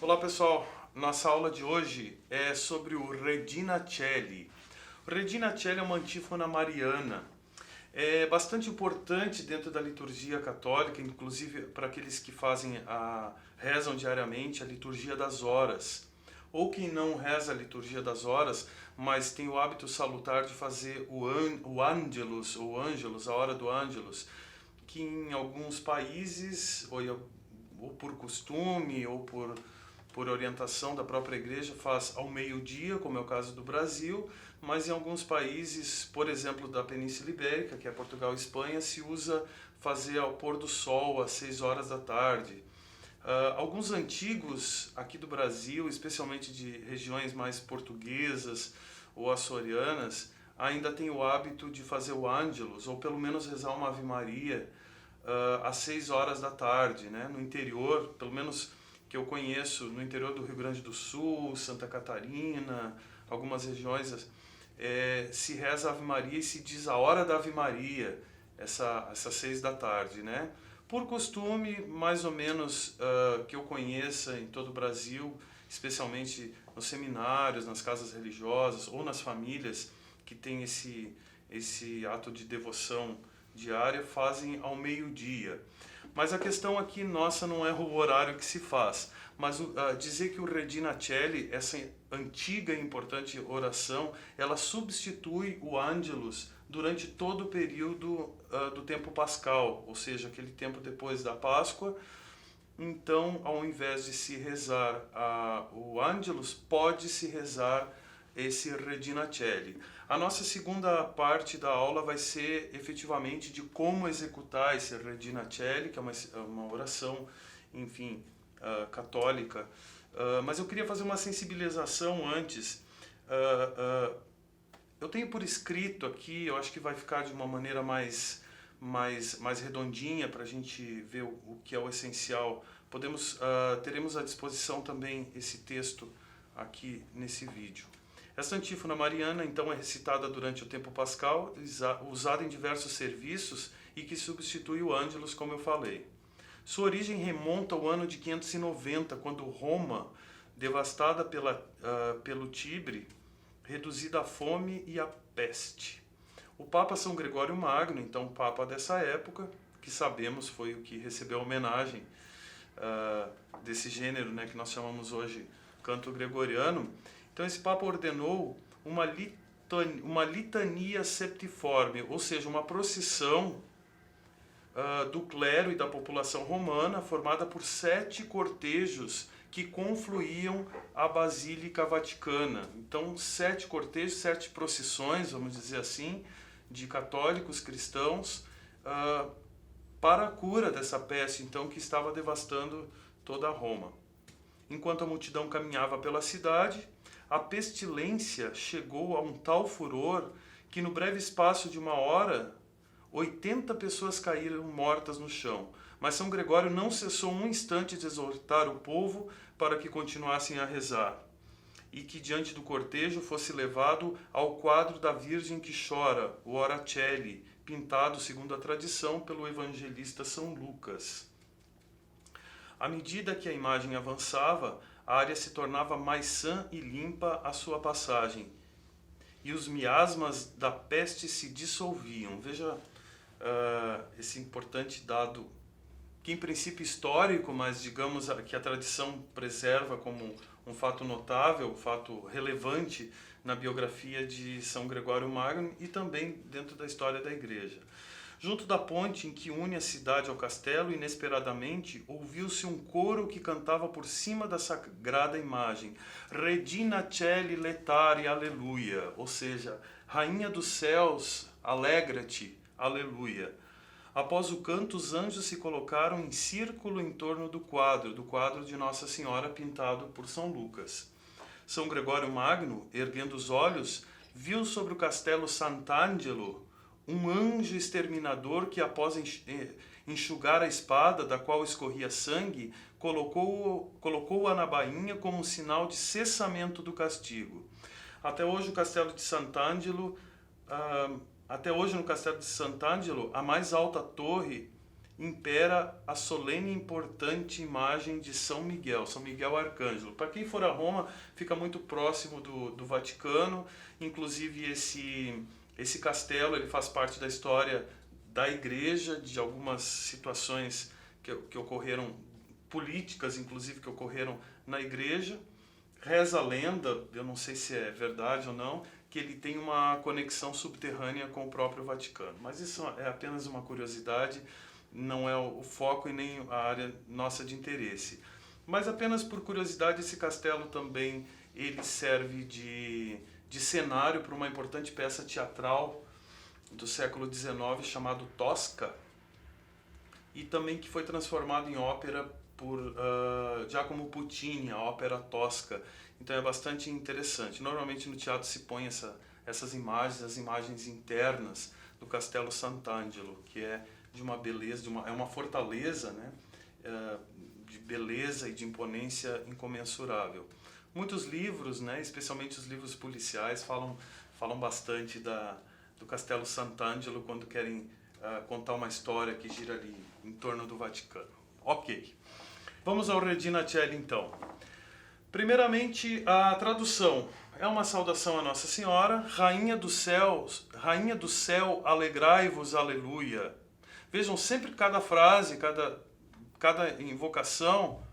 Olá pessoal, nossa aula de hoje é sobre o Regina Coeli. O Regina Coeli é uma antífona mariana. É bastante importante dentro da liturgia católica, inclusive para aqueles que rezam diariamente a liturgia das horas. Ou quem não reza a liturgia das horas, mas tem o hábito salutar de fazer o Angelus, ou Ângelus, a hora do Ângelus, que em alguns países, ou por costume, ou por orientação da própria igreja, faz ao meio-dia, como é o caso do Brasil, mas em alguns países, por exemplo, da Península Ibérica, que é Portugal e Espanha, se usa fazer ao pôr do sol, às 6 horas da tarde. Alguns antigos aqui do Brasil, especialmente de regiões mais portuguesas ou açorianas, ainda têm o hábito de fazer o Ângelus, ou pelo menos rezar uma Ave Maria, às 6 horas da tarde, né? No interior, pelo menos que eu conheço, no interior do Rio Grande do Sul, Santa Catarina, algumas regiões, se reza a Ave Maria e se diz a hora da Ave Maria, essas 6 da tarde, né? Por costume, mais ou menos, que eu conheça em todo o Brasil, especialmente nos seminários, nas casas religiosas ou nas famílias que têm esse ato de devoção diária, fazem ao meio-dia. Mas a questão aqui nossa não é o horário que se faz, mas dizer que o Regina Coeli, essa antiga e importante oração, ela substitui o Ângelus durante todo o período do tempo pascal, ou seja, aquele tempo depois da Páscoa. Então, ao invés de se rezar o Ângelus, pode-se rezar esse Regina Coeli. A nossa segunda parte da aula vai ser efetivamente de como executar esse Regina Coeli, que é uma oração, enfim, católica. Mas eu queria fazer uma sensibilização antes. Eu tenho por escrito aqui, eu acho que vai ficar de uma maneira mais redondinha para a gente ver o que é o essencial. Teremos à disposição também esse texto aqui nesse vídeo. Essa antífona mariana, então, é recitada durante o tempo pascal, usada em diversos serviços e que substitui o Ângelus, como eu falei. Sua origem remonta ao ano de 590, quando Roma, devastada pelo Tibre, reduzida à fome e à peste. O Papa São Gregório Magno, então Papa dessa época, que sabemos foi o que recebeu a homenagem desse gênero, né, que nós chamamos hoje canto gregoriano. Então esse Papa ordenou uma litania septiforme, ou seja, uma procissão do clero e da população romana, formada por 7 cortejos que confluíam a Basílica Vaticana. Então 7 cortejos, 7 procissões, vamos dizer assim, de católicos cristãos para a cura dessa peste, então, que estava devastando toda Roma. Enquanto a multidão caminhava pela cidade, a pestilência chegou a um tal furor que no breve espaço de 1 hora, 80 pessoas caíram mortas no chão. Mas São Gregório não cessou um instante de exortar o povo para que continuassem a rezar, e que diante do cortejo fosse levado ao quadro da Virgem que chora, o Ora Coeli, pintado, segundo a tradição, pelo evangelista São Lucas. À medida que a imagem avançava, a área se tornava mais sã e limpa à sua passagem, e os miasmas da peste se dissolviam. Veja esse importante dado, que em princípio histórico, mas digamos que a tradição preserva como um fato notável, um fato relevante na biografia de São Gregório Magno e também dentro da história da Igreja. Junto da ponte em que une a cidade ao castelo, inesperadamente, ouviu-se um coro que cantava por cima da sagrada imagem: Regina Coeli letare, aleluia, ou seja, Rainha dos céus, alegra-te, aleluia. Após o canto, os anjos se colocaram em círculo em torno do quadro de Nossa Senhora pintado por São Lucas. São Gregório Magno, erguendo os olhos, viu sobre o castelo Sant'Angelo um anjo exterminador que, após enxugar a espada, da qual escorria sangue, colocou-a na bainha como um sinal de cessamento do castigo. Até hoje no castelo de Sant'Angelo, a mais alta torre impera a solene e importante imagem de São Miguel Arcângelo. Para quem for a Roma, fica muito próximo do Vaticano, inclusive esse castelo ele faz parte da história da igreja, de algumas situações que ocorreram, políticas inclusive que ocorreram na igreja. Reza a lenda, eu não sei se é verdade ou não, que ele tem uma conexão subterrânea com o próprio Vaticano. Mas isso é apenas uma curiosidade, não é o foco e nem a área nossa de interesse. Mas apenas por curiosidade, esse castelo também ele serve de cenário para uma importante peça teatral do século XIX chamado Tosca, e também que foi transformado em ópera por Giacomo Puccini, a ópera Tosca. Então é bastante interessante. Normalmente no teatro se põe essas imagens, as imagens internas do Castelo Sant'Angelo, que é de uma beleza, é uma fortaleza, né? De beleza e de imponência incomensurável. Muitos livros, né, especialmente os livros policiais, falam bastante do Castelo Sant'Angelo quando querem contar uma história que gira ali em torno do Vaticano. Ok. Vamos ao Regina Coeli então. Primeiramente, a tradução. É uma saudação a Nossa Senhora, Rainha do céu, alegrai-vos, aleluia. Vejam, sempre cada frase, cada invocação,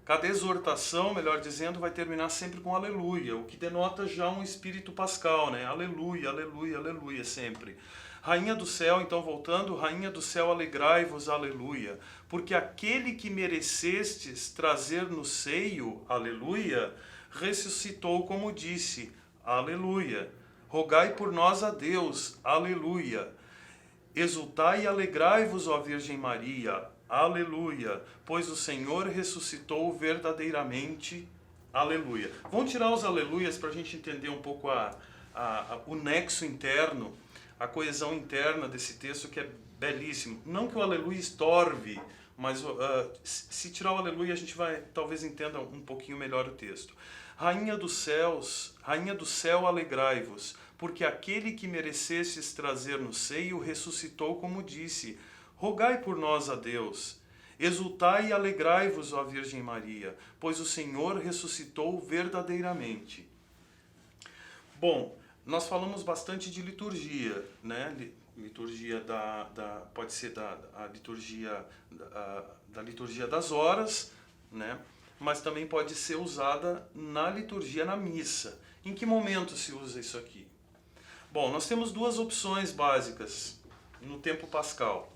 cada exortação, melhor dizendo, vai terminar sempre com aleluia, o que denota já um espírito pascal, né? Aleluia, aleluia, aleluia, sempre. Rainha do céu, então voltando, Rainha do céu, alegrai-vos, aleluia, porque aquele que merecestes trazer no seio, aleluia, ressuscitou como disse, aleluia. Rogai por nós a Deus, aleluia. Exultai e alegrai-vos, ó Virgem Maria, aleluia, pois o Senhor ressuscitou verdadeiramente, aleluia. Vamos tirar os aleluias para a gente entender um pouco o nexo interno, a coesão interna desse texto, que é belíssimo. Não que o aleluia estorve, mas se tirar o aleluia a gente vai talvez entenda um pouquinho melhor o texto. Rainha dos céus, Rainha do céu, alegrai-vos, porque aquele que merecestes trazer no seio ressuscitou como disse. Rogai por nós a Deus. Exultai e alegrai-vos, ó Virgem Maria, pois o Senhor ressuscitou verdadeiramente. Bom, nós falamos bastante de liturgia, né? Liturgia pode ser da liturgia das horas, né? Mas também pode ser usada na liturgia, na missa. Em que momento se usa isso aqui? Bom, nós temos duas opções básicas no tempo pascal.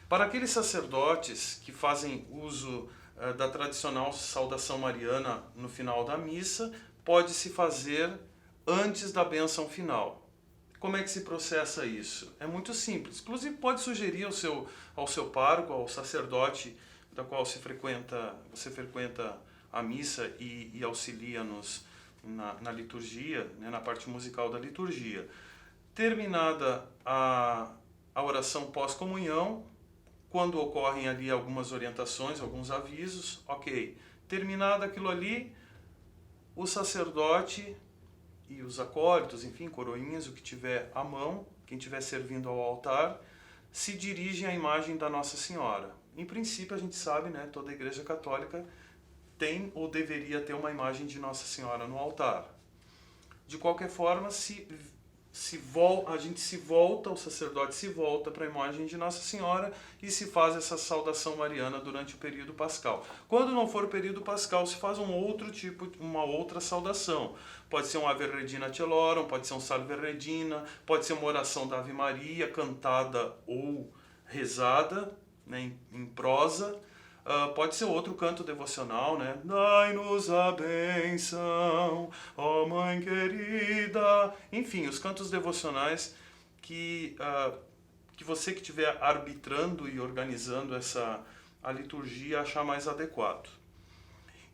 Para aqueles sacerdotes que fazem uso da tradicional saudação mariana no final da missa, pode-se fazer antes da bênção final. Como é que se processa isso? É muito simples. Inclusive pode sugerir ao seu pároco, ao sacerdote da qual você frequenta a missa e auxilia-nos na liturgia, né, na parte musical da liturgia. Terminada a oração pós-comunhão, quando ocorrem ali algumas orientações, alguns avisos, ok. Terminado aquilo ali, o sacerdote e os acólitos, enfim, coroinhas, o que tiver à mão, quem estiver servindo ao altar, se dirigem à imagem da Nossa Senhora. Em princípio, a gente sabe, né, toda a Igreja Católica tem ou deveria ter uma imagem de Nossa Senhora no altar. De qualquer forma, a gente se volta, o sacerdote se volta para a imagem de Nossa Senhora e se faz essa saudação mariana durante o período pascal. Quando não for o período pascal, se faz uma outra saudação. Pode ser um Ave Regina Celorum, pode ser um Salve Regina, pode ser uma oração da Ave Maria, cantada ou rezada, né, em prosa. Pode ser outro canto devocional, né? Dai-nos a bênção, ó Mãe querida. Enfim, os cantos devocionais que você que estiver arbitrando e organizando a liturgia achar mais adequado.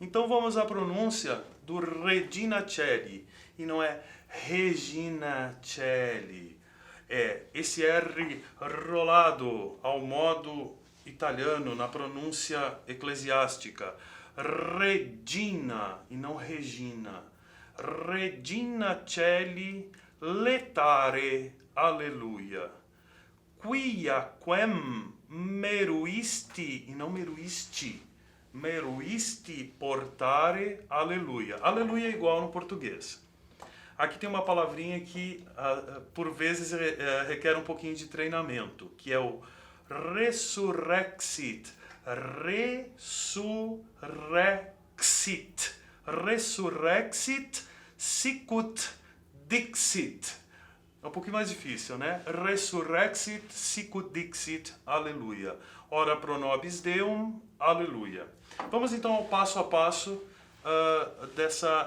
Então vamos à pronúncia do Regina Coeli. E não é Regina Coeli. É esse R rolado ao modo italiano, na pronúncia eclesiástica, Regina e não Regina. Regina Coeli, letare, alleluia. Quia quem meruisti, e não meruisti. Meruisti portare aleluia. Aleluia é igual no português. Aqui tem uma palavrinha que, por vezes, requer um pouquinho de treinamento, que é o resurrexit. Resurrexit. Resurrexit sicut dixit. É um pouquinho mais difícil, né? Resurrexit sicut dixit, aleluia. Ora pro nobis Deum, aleluia. Vamos então ao passo a passo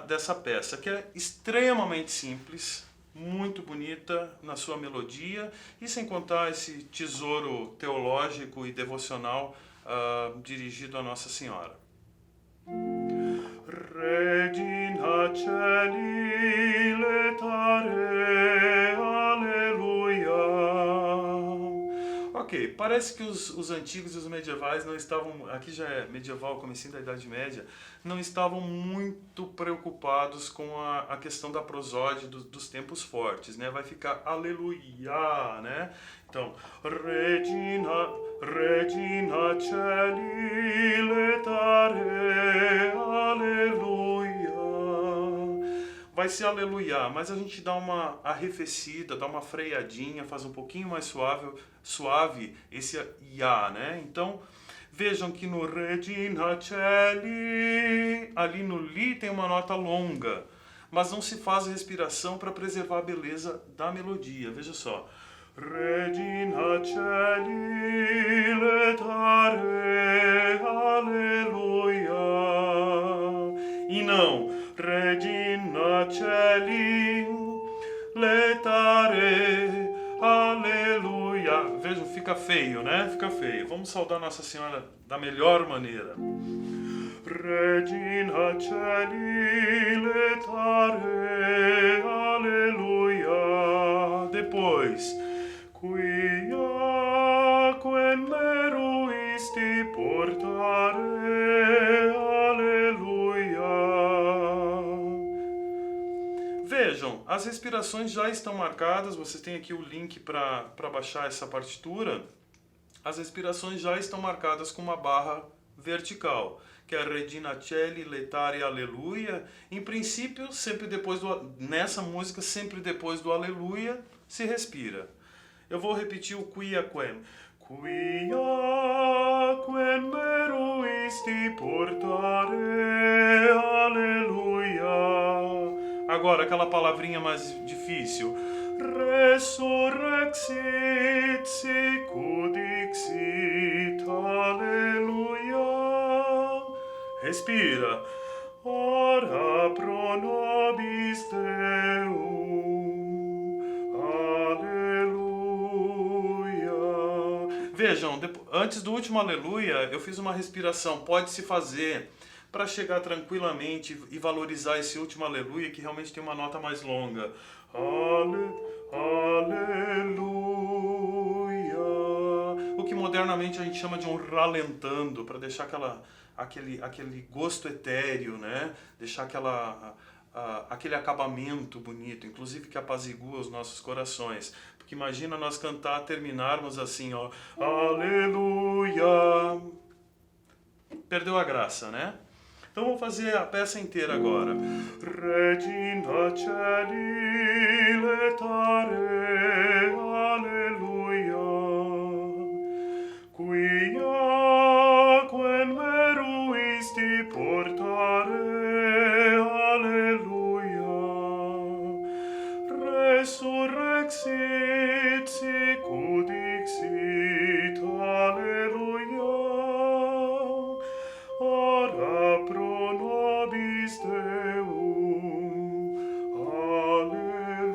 dessa peça, que é extremamente simples, muito bonita na sua melodia, e sem contar esse tesouro teológico e devocional dirigido a Nossa Senhora. Regina Celi letare, aleluia. Ok, parece que os antigos e os medievais não estavam, aqui já é medieval, comecinho da Idade Média, não estavam muito preocupados com a questão da prosódia dos tempos fortes, né? Vai ficar aleluia, né? Então, Regina Celi letare, aleluia. Vai ser aleluia, mas a gente dá uma arrefecida, dá uma freadinha, faz um pouquinho mais suave esse ia, né? Então, vejam que no Regina Celi, ali no li tem uma nota longa, mas não se faz respiração para preservar a beleza da melodia. Veja só. Regina Celi letare, aleluia. E não, Regina Celi letare, aleluia. Vejam, fica feio, né? Fica feio. Vamos saudar Nossa Senhora da melhor maneira. Regina Celi letare, aleluia. Depois, quiaque meruisti portare, aleluia. Vejam, as respirações já estão marcadas, vocês têm aqui o link para baixar essa partitura. As respirações já estão marcadas com uma barra vertical, que é a Regina Celi letare, aleluia. Em princípio, sempre depois nessa música, sempre depois do aleluia, se respira. Eu vou repetir o quiaquem. Quiaquem meruisti portare, aleluia. Agora, aquela palavrinha mais difícil. Resurrexit sicut dixit, aleluia. Respira. Ora pro nobis Deum, aleluia. Vejam, antes do último aleluia, eu fiz uma respiração. Pode-se fazer para chegar tranquilamente e valorizar esse último aleluia, que realmente tem uma nota mais longa. Aleluia. O que modernamente a gente chama de um ralentando, para deixar aquele gosto etéreo, né? Deixar aquele acabamento bonito, inclusive que apazigua os nossos corações. Porque imagina nós terminarmos assim, ó, aleluia. Perdeu a graça, né? Então vamos fazer a peça inteira agora. Regina Celi letare, aleluia. Quiaque meruisti portare, aleluia. Resurrexit sicut dixit, aleluia. Ora pro nobis Deum, aleluia.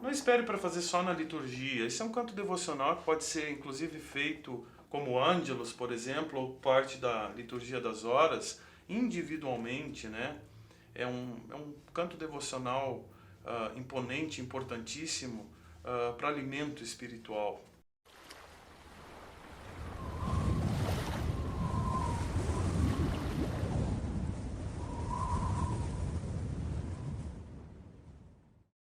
Não espere para fazer só na liturgia. Esse é um canto devocional que pode ser inclusive feito como ângelus, por exemplo, ou parte da liturgia das horas, individualmente, né? É um canto devocional imponente, importantíssimo para alimento espiritual.